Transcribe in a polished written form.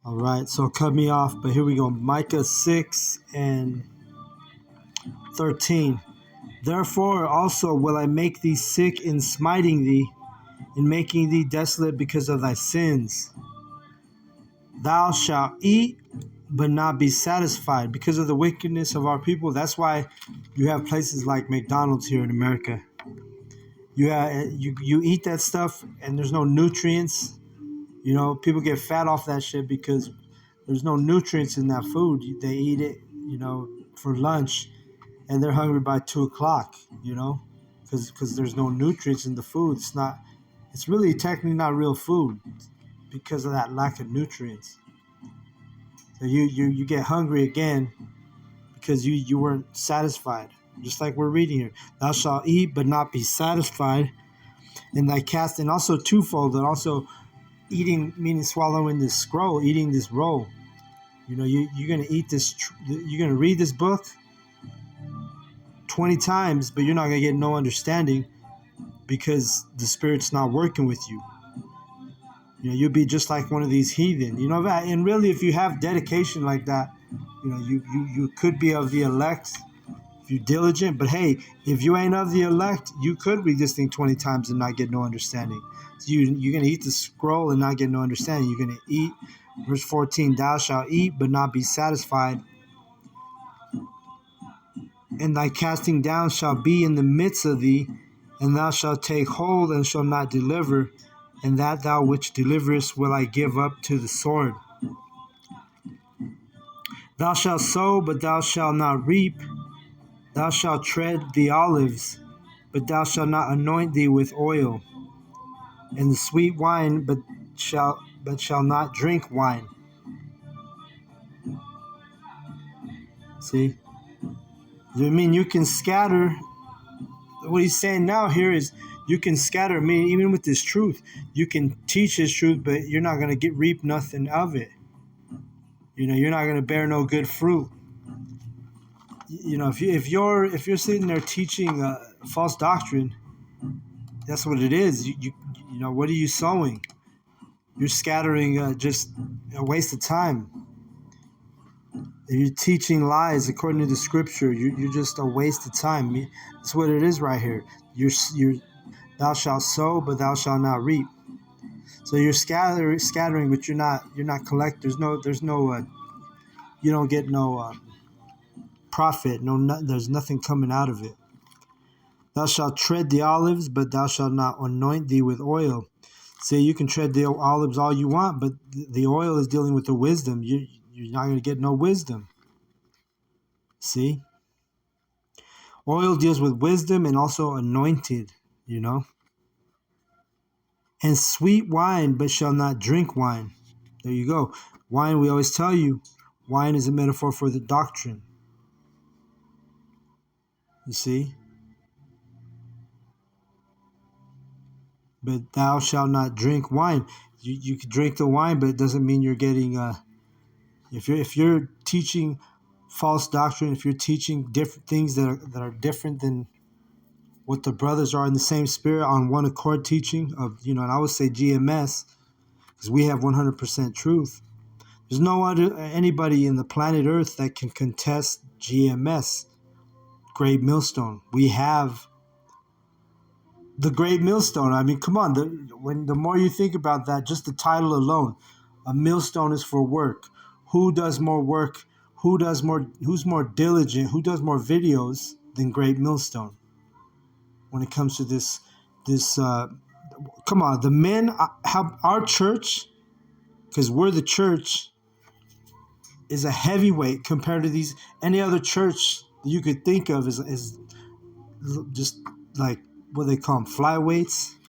All right, so cut me off, but here we go. Micah 6 and 13. Therefore also will I make thee sick in smiting thee, in making thee desolate because of thy sins. Thou shalt eat, but not be satisfied because of the wickedness of our people. That's why you have places like McDonald's here in America. You eat that stuff and there's no nutrients. You know, people get fat off that shit because there's no nutrients in that food. They eat it, for lunch, and they're hungry by 2 o'clock. Because there's no nutrients in the food. It's really technically not real food because of that lack of nutrients. So you get hungry again because you weren't satisfied. Just like we're reading here, thou shalt eat but not be satisfied, and thy cast, and also twofold, and also eating meaning swallowing this scroll, eating this roll. You're gonna eat this. You're gonna read this book 20 times, but you're not gonna get no understanding because the Spirit's not working with you. You'll be just like one of these heathen. And really, if you have dedication like that, you could be of the elect if you're diligent. But hey, if you ain't of the elect, you could read this thing 20 times and not get no understanding. So you're gonna eat the scroll and not get no understanding. You're gonna eat. Verse 14, thou shalt eat but not be satisfied, and thy casting down shall be in the midst of thee, and thou shalt take hold and shalt not deliver, and that thou which deliverest will I give up to the sword. Thou shalt sow, but thou shalt not reap. Thou shalt tread the olives, but thou shalt not anoint thee with oil, and the sweet wine, but shall not drink wine. See? I mean, you can scatter. What he's saying now here is you can scatter. I mean, even with this truth, you can teach his truth, but you're not going to reap nothing of it. You're not going to bear no good fruit. If you're sitting there teaching false doctrine, that's what it is. What are you sowing? You're scattering just a waste of time. If you're teaching lies according to the scripture, you're just a waste of time. That's what it is right here. Thou shalt sow, but thou shalt not reap. So you're scattering, but you're not collect. There's no you don't get no profit. There's nothing coming out of it. Thou shalt tread the olives, but thou shalt not anoint thee with oil. See, you can tread the olives all you want, but the oil is dealing with the wisdom. You're not going to get no wisdom. See? Oil deals with wisdom and also anointed, And sweet wine, but shall not drink wine. There you go. Wine, we always tell you, wine is a metaphor for the doctrine. You see? But thou shalt not drink wine. You can drink the wine, but it doesn't mean you're getting if you're teaching false doctrine, if you're teaching different things that are different than what the brothers are in the same spirit on one accord teaching of, and I would say GMS, because we have 100% truth. There's anybody in the planet Earth that can contest GMS, Great Millstone. We have the Great Millstone. I mean, come on. The more you think about that, just the title alone, a millstone is for work. Who does more work? Who's more diligent? Who does more videos than Great Millstone? When it comes to this, come on, the men have our church, because we're the church, is a heavyweight compared to any other church you could think of is just like what they call them, flyweights.